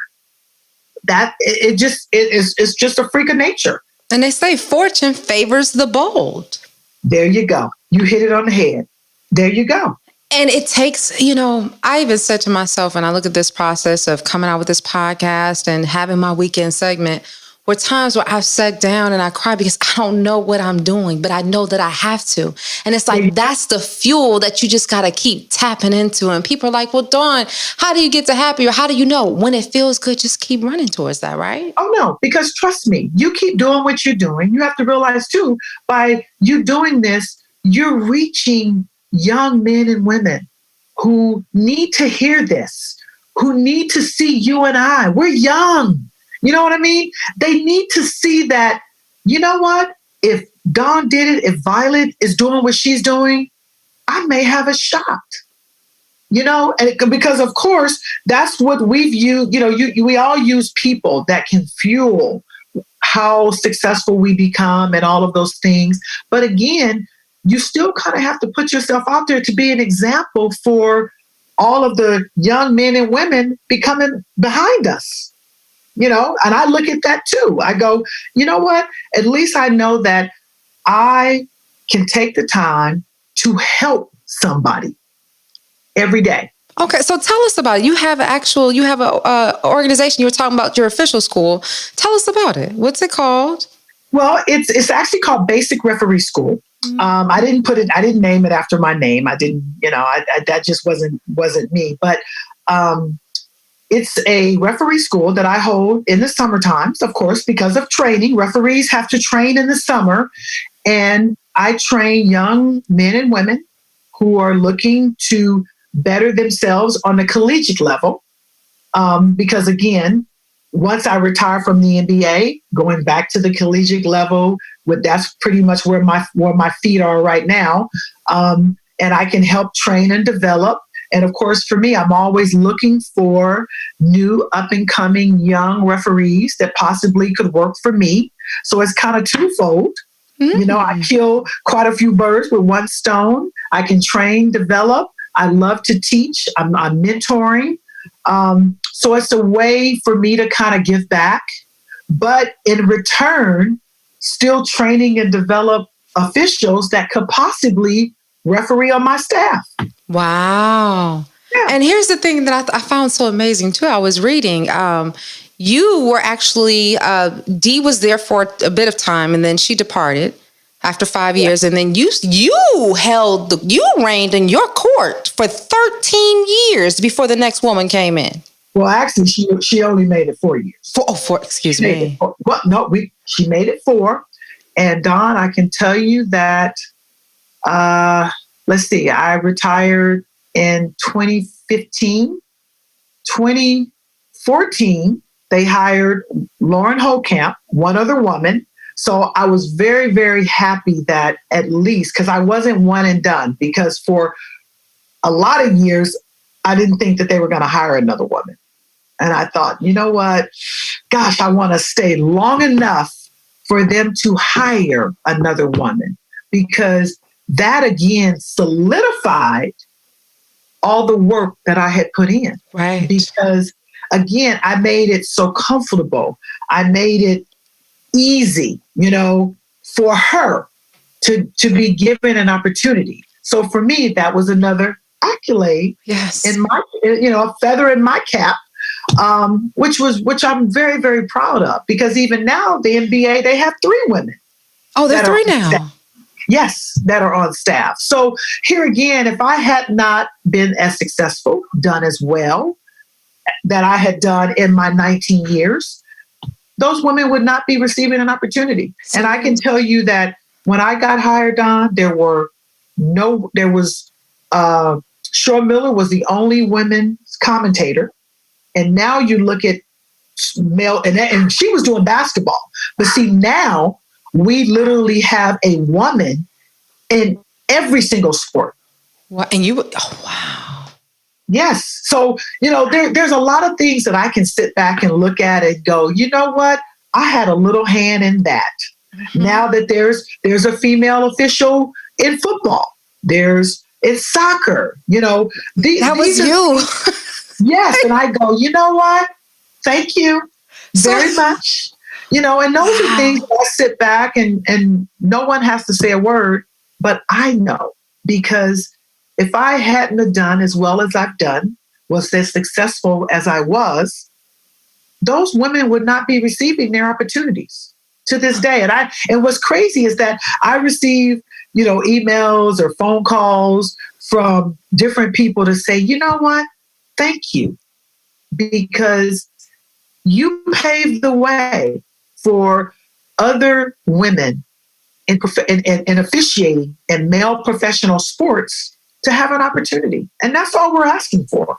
It's just a freak of nature. And they say fortune favors the bold. There you go. You hit it on the head. There you go. And it takes, I even said to myself, when I look at this process of coming out with this podcast and having my weekend segment, were times where I've sat down and I cried because I don't know what I'm doing, but I know that I have to. And it's like, that's the fuel that you just got to keep tapping into. And people are like, well, Dawn, how do you get to happy? Or how do you know when it feels good? Just keep running towards that, right? Oh, no, because trust me, you keep doing what you're doing. You have to realize, too, by you doing this, you're reaching young men and women who need to hear this, who need to see you and I. We're young. You know what I mean? They need to see that, you know what? If Dawn did it, if Violet is doing what she's doing, I may have a shot. And because of course, that's what we've used. We all use people that can fuel how successful we become and all of those things. But again, you still kind of have to put yourself out there to be an example for all of the young men and women becoming behind us. And I look at that too. I go, you know what? At least I know that I can take the time to help somebody every day. Okay, so tell us about it. You have a organization. You were talking about your official school. Tell us about it. What's it called? Well, it's actually called Basic Referee School. Mm-hmm. I didn't name it after my name. I didn't, that just wasn't me. But it's a referee school that I hold in the summer times, of course, because of training. Referees have to train in the summer. And I train young men and women who are looking to better themselves on the collegiate level. Because again, once I retire from the NBA, going back to the collegiate level, that's pretty much where my feet are right now. And I can help train and develop. And of course, for me, I'm always looking for new up-and-coming young referees that possibly could work for me. So it's kind of twofold. Mm-hmm. I kill quite a few birds with one stone. I can train, develop. I love to teach. I'm mentoring. So it's a way for me to kind of give back. But in return, still training and develop officials that could possibly referee on my staff. Wow. Yeah. And here's the thing that I found so amazing too. I was reading, you were actually, Dee was there for a bit of time and then she departed after 5 years. And then you reigned in your court for 13 years before the next woman came in. Well, actually, she only made it 4 years. Excuse me. She made it 4. And Dawn, I can tell you that, let's see, I retired in 2015. 2014, they hired Lauren Hokamp, one other woman. So I was very, very happy that at least, because I wasn't one and done, because for a lot of years, I didn't think that they were going to hire another woman. And I thought, you know what? Gosh, I want to stay long enough for them to hire another woman, because that again solidified all the work that I had put in. Right. Because again, I made it so comfortable. I made it easy, for her to be given an opportunity. So for me, that was another accolade. Yes. In my, a feather in my cap. Which I'm very, very proud of, because even now the NBA, they have 3 women. Oh, they're 3 now. Yes, that are on staff. So here again, if I had not been as successful, done as well that I had done in my 19 years, those women would not be receiving an opportunity. And I can tell you that when I got hired on, Shaw Miller was the only women's commentator. And now you look at male, and she was doing basketball. But see, now we literally have a woman in every single sport. Wow. Wow. Yes. So, there's a lot of things that I can sit back and look at and go, you know what? I had a little hand in that. Mm-hmm. Now that there's a female official in football, in soccer, that was you. Yes. And I go, you know what? Thank you very much. And those are things that I sit back and no one has to say a word, but I know, because if I hadn't have done as well as I've done, was as successful as I was, those women would not be receiving their opportunities to this day. And what's crazy is that I receive, emails or phone calls from different people to say, you know what? Thank you, because you paved the way for other women in officiating in male professional sports to have an opportunity. And that's all we're asking for.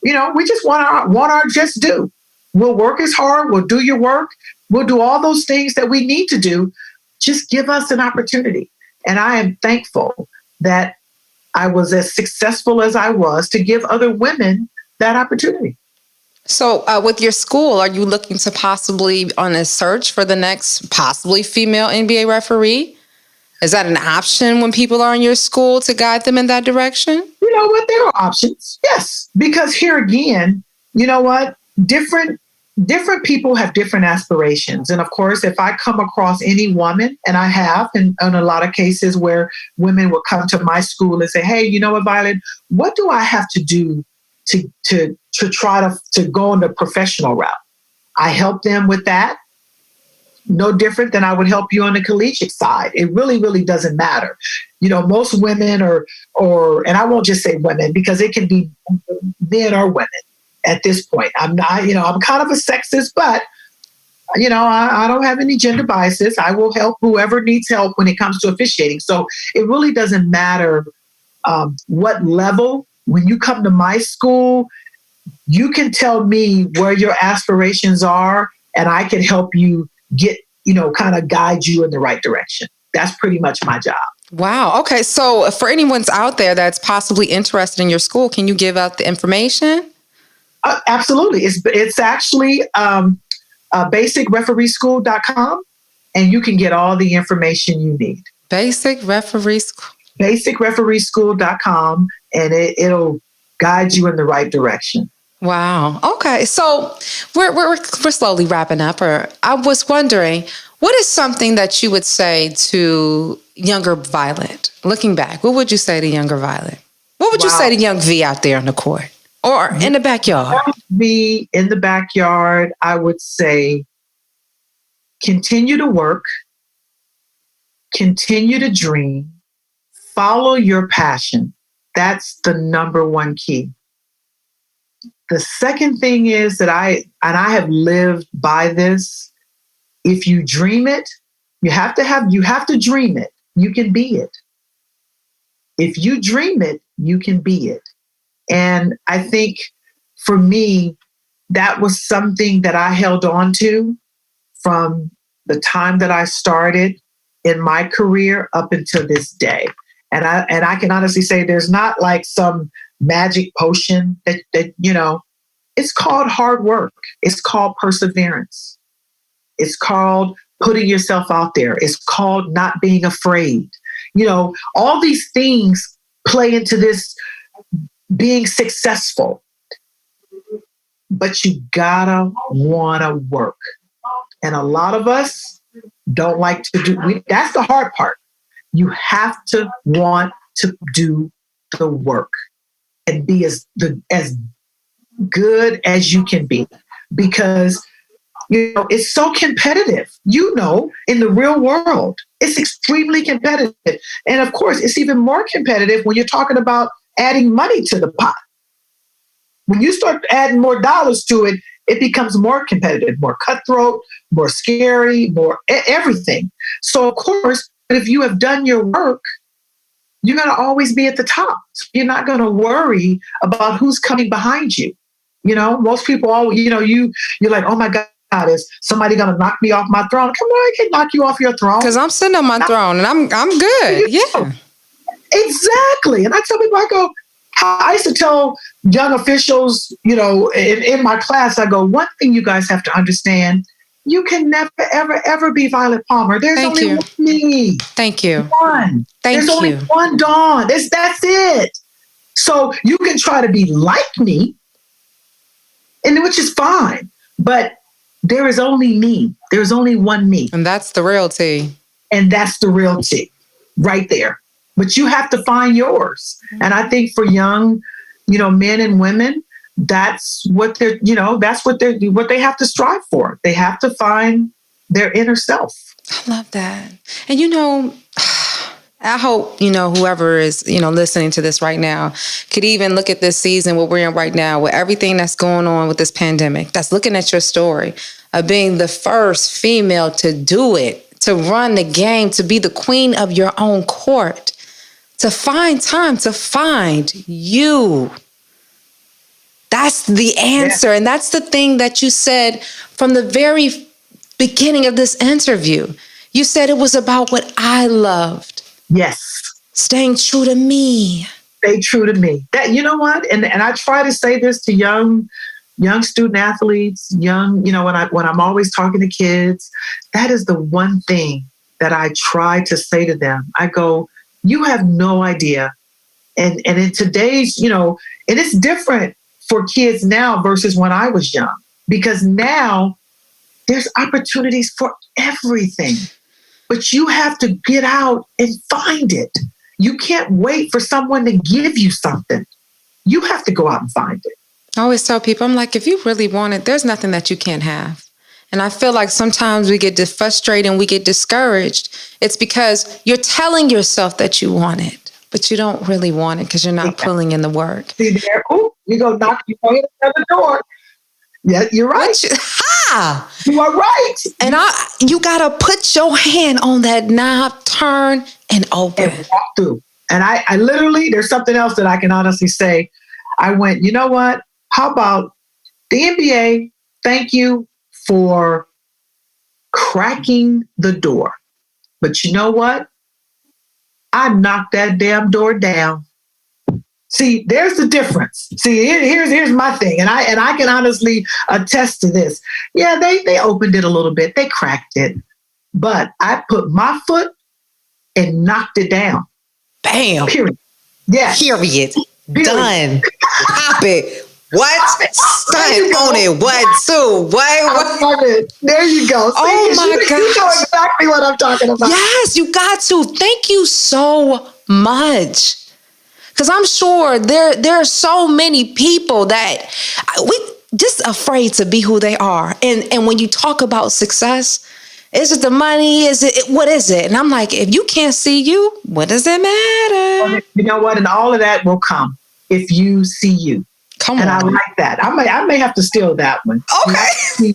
We just want our just due. We'll work as hard. We'll do your work. We'll do all those things that we need to do. Just give us an opportunity. And I am thankful that I was as successful as I was to give other women that opportunity. So with your school, are you looking to possibly on a search for the next possibly female NBA referee? Is that an option when people are in your school to guide them in that direction? You know what? There are options. Yes. Because here again, you know what? Different people have different aspirations. And of course, if I come across any woman, and I have in a lot of cases where women will come to my school and say, hey, you know what, Violet, what do I have to do to try to go on the professional route? I help them with that. No different than I would help you on the collegiate side. It really, really doesn't matter. Most women or and I won't just say women, because it can be men or women at this point. I'm not, I'm kind of a sexist, but, I don't have any gender biases. I will help whoever needs help when it comes to officiating. So it really doesn't matter what level. When you come to my school, you can tell me where your aspirations are, and I can help you get, kind of guide you in the right direction. That's pretty much my job. Wow. Okay. So for anyone's out there that's possibly interested in your school, can you give out the information? Absolutely. It's actually basicrefereeschool.com, and you can get all the information you need. Basicrefereeschool.com, and it'll guide you in the right direction. Wow. Okay. So we're slowly wrapping up. Or I was wondering, What is something that you would say to younger Violet? Looking back, what would you say to younger Violet? What would you say to young V out there on the court or in the backyard? V in the backyard, I would say continue to work, continue to dream, follow your passion. That's the number one key. The second thing is that I have lived by this. If you dream it, you have to dream it. You can be it. If you dream it, you can be it. And I think for me, that was something that I held on to from the time that I started in my career up until this day. And I can honestly say there's not like some magic potion that it's called hard work. It's called perseverance. It's called putting yourself out there. It's called not being afraid. All these things play into this being successful. But you gotta wanna work. And a lot of us don't like to do, that's the hard part. You have to want to do the work and be as good as you can be, because it's so competitive. In the real world, it's extremely competitive. And of course, it's even more competitive when you're talking about adding money to the pot. When you start adding more dollars to it, it becomes more competitive, more cutthroat, more scary, more everything. So of course, if you have done your work, you're going to always be at the top. You're not going to worry about who's coming behind you. Most people always, you're like, oh my God, is somebody going to knock me off my throne? Come on, I can knock you off your throne. Because I'm sitting on my throne and I'm good. Yeah. Exactly. And I tell people, I go, I used to tell young officials, in my class, I go, one thing you guys have to understand, you can never, ever, ever be Violet Palmer. There's only one me. Thank you. One. There's only one Dawn. That's it. So you can try to be like me, and which is fine. But there is only me. There's only one me. And that's the real tea. And that's the real tea right there. But you have to find yours. And I think for young, men and women, that's what what they have to strive for. They have to find their inner self. I love that. And I hope, whoever is, listening to this right now could even look at this season what we're in right now with everything that's going on with this pandemic, that's looking at your story of being the first female to do it, to run the game, to be the queen of your own court, to find time to find you. That's the answer. Yeah. And that's the thing that you said from the very beginning of this interview. You said it was about what I loved. Yes. Staying true to me. Stay true to me. That, you know what? And I try to say this to young student athletes, when I'm always talking to kids, that is the one thing that I try to say to them. I go, you have no idea. And in today's, and it's different for kids now versus when I was young, because now there's opportunities for everything, but you have to get out and find it. You can't wait for someone to give you something. You have to go out and find it. I always tell people, I'm like, if you really want it, there's nothing that you can't have. And I feel like sometimes we get frustrated and we get discouraged. It's because you're telling yourself that you want it, but you don't really want it because you're not pulling in the work. See there? Oh, you go knock your way at the door. Yeah, you're right. You are right. And you got to put your hand on that knob, turn, and open. And walk through. And I literally, there's something else that I can honestly say. I went, you know what? How about the NBA? Thank you for cracking the door. But you know what? I knocked that damn door down. See, there's the difference. See, here's my thing. And I can honestly attest to this. Yeah, they opened it a little bit. They cracked it. But I put my foot and knocked it down. Bam. Period. Yeah. Period. Done. Pop it. What? Stunt on it. What? Two. What? I love it. There you go. See, Oh my God. You know exactly what I'm talking about. Yes, you got to. Thank you so much. Because I'm sure there are so many people that we just afraid to be who they are. And when you talk about success, is it the money? What is it? And I'm like, if you can't see you, what does it matter? You know what? And all of that will come if you see you. Come on. And I like that. I may have to steal that one. Okay.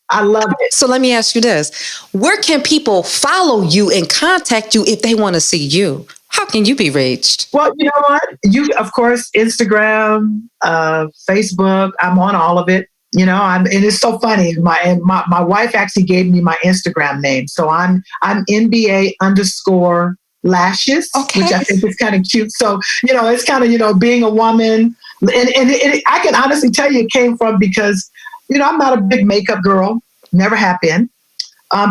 I love it. So let me ask you this. Where can people follow you and contact you if they want to see you? How can you be reached? Well, you know what? Of course, Instagram, Facebook, I'm on all of it. You know, and it's so funny. My wife actually gave me my Instagram name. So I'm NBA_lashes, which I think is kind of cute. So, you know, it's kind of, being a woman. And I can honestly tell you it came from because, I'm not a big makeup girl, never have been.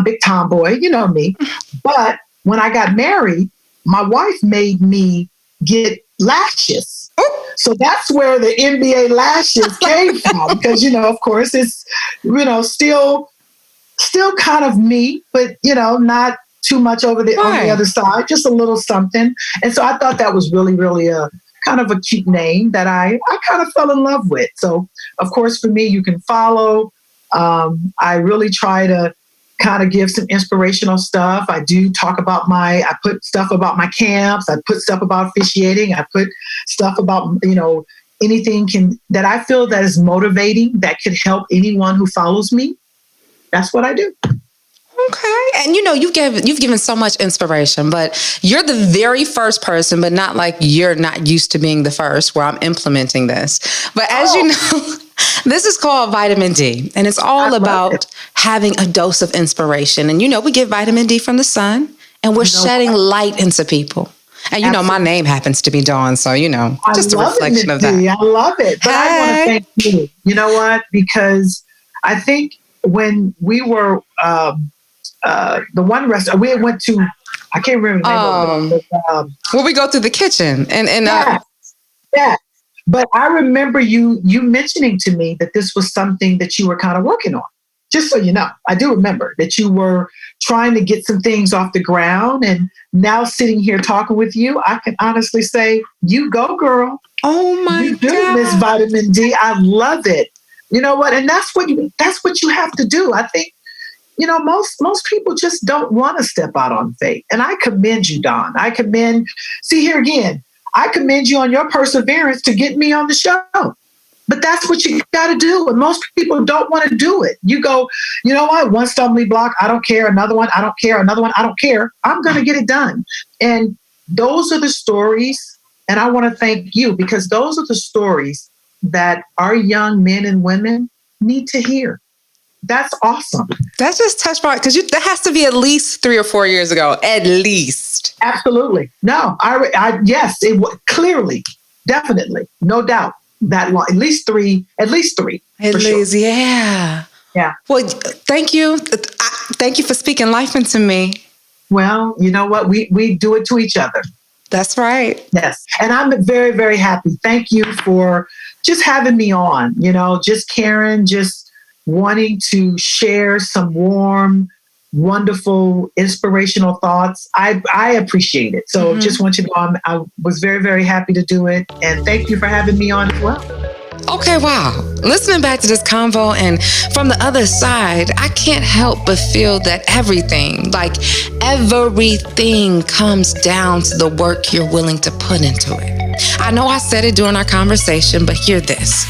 Big tomboy, you know me. But when I got married, my wife made me get lashes. So that's where the NBA lashes came from. Because, of course, it's, still kind of me, but, not too much on the other side, just a little something. And so I thought that was really, really a kind of a cute name that I kind of fell in love with. So, of course, for me, you can follow. I really try to kind of give some inspirational stuff. I do talk about I put stuff about my camps. I put stuff about officiating. I put stuff about, anything that I feel that is motivating, that could help anyone who follows me. That's what I do. Okay. And you've given so much inspiration, but you're the very first person, but not like you're not used to being the first where I'm implementing this. But as you know, this is called Vitamin D, and it's all about having a dose of inspiration. And we get vitamin D from the sun, and we're shedding light into people. And my name happens to be Dawn, so just a reflection of that. I love it. But I want to thank you. You know what? Because I think when we were the one restaurant we went to, I can't remember the name of it. Where we go through the kitchen and yeah. But I remember you mentioning to me that this was something that you were kind of working on. Just so you know, I do remember that you were trying to get some things off the ground. And now sitting here talking with you, I can honestly say, you go, girl. Oh my God. Miss Vitamin D. I love it. You know what? And that's what you have to do. I think, most people just don't want to step out on faith. And I commend you, Dawn. I commend you on your perseverance to get me on the show. But that's what you got to do. And most people don't want to do it. You go, you know what? One stumbling block, I don't care. Another one, I don't care. Another one, I don't care. I'm going to get it done. And those are the stories. And I want to thank you because those are the stories that our young men and women need to hear. That's awesome. That just touched my, because that has to be at least 3 or 4 years ago, at least. Absolutely. No, yes, it was clearly, definitely, no doubt. That long, at least three. At least, yeah. Yeah. Well, thank you. Thank you for speaking life into me. Well, you know what? We do it to each other. That's right. Yes. And I'm very, very happy. Thank you for just having me on, just caring, just wanting to share some warm, wonderful, inspirational thoughts. I appreciate it. So just want you to know I was very, very happy to do it. And thank you for having me on as well. Okay, wow. Listening back to this convo and from the other side, I can't help but feel that everything comes down to the work you're willing to put into it. I know I said it during our conversation, but hear this.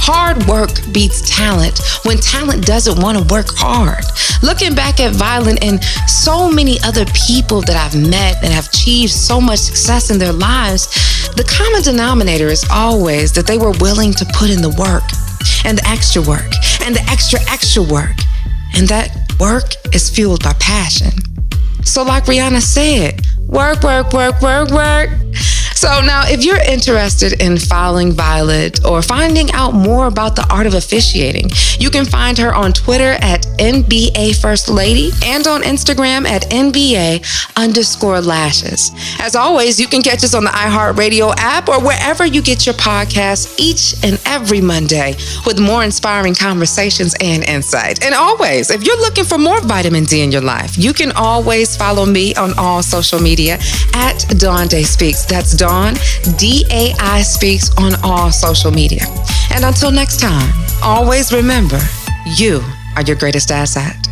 Hard work beats talent when talent doesn't want to work hard. Looking back at Violet and so many other people that I've met and have achieved so much success in their lives, the common denominator is always that they were willing to put in the work and the extra work and the extra work. And that work is fueled by passion. So like Rihanna said, work, work, work, work, work. So now, if you're interested in following Violet or finding out more about the art of officiating, you can find her on Twitter at NBA First Lady and on Instagram at NBA_lashes. As always, you can catch us on the iHeartRadio app or wherever you get your podcasts each and every Monday with more inspiring conversations and insight. And always, if you're looking for more vitamin D in your life, you can always follow me on all social media at Dawn Dai Speaks. That's Dawn, DAI Speaks on all social media. And until next time, always remember, you are your greatest asset.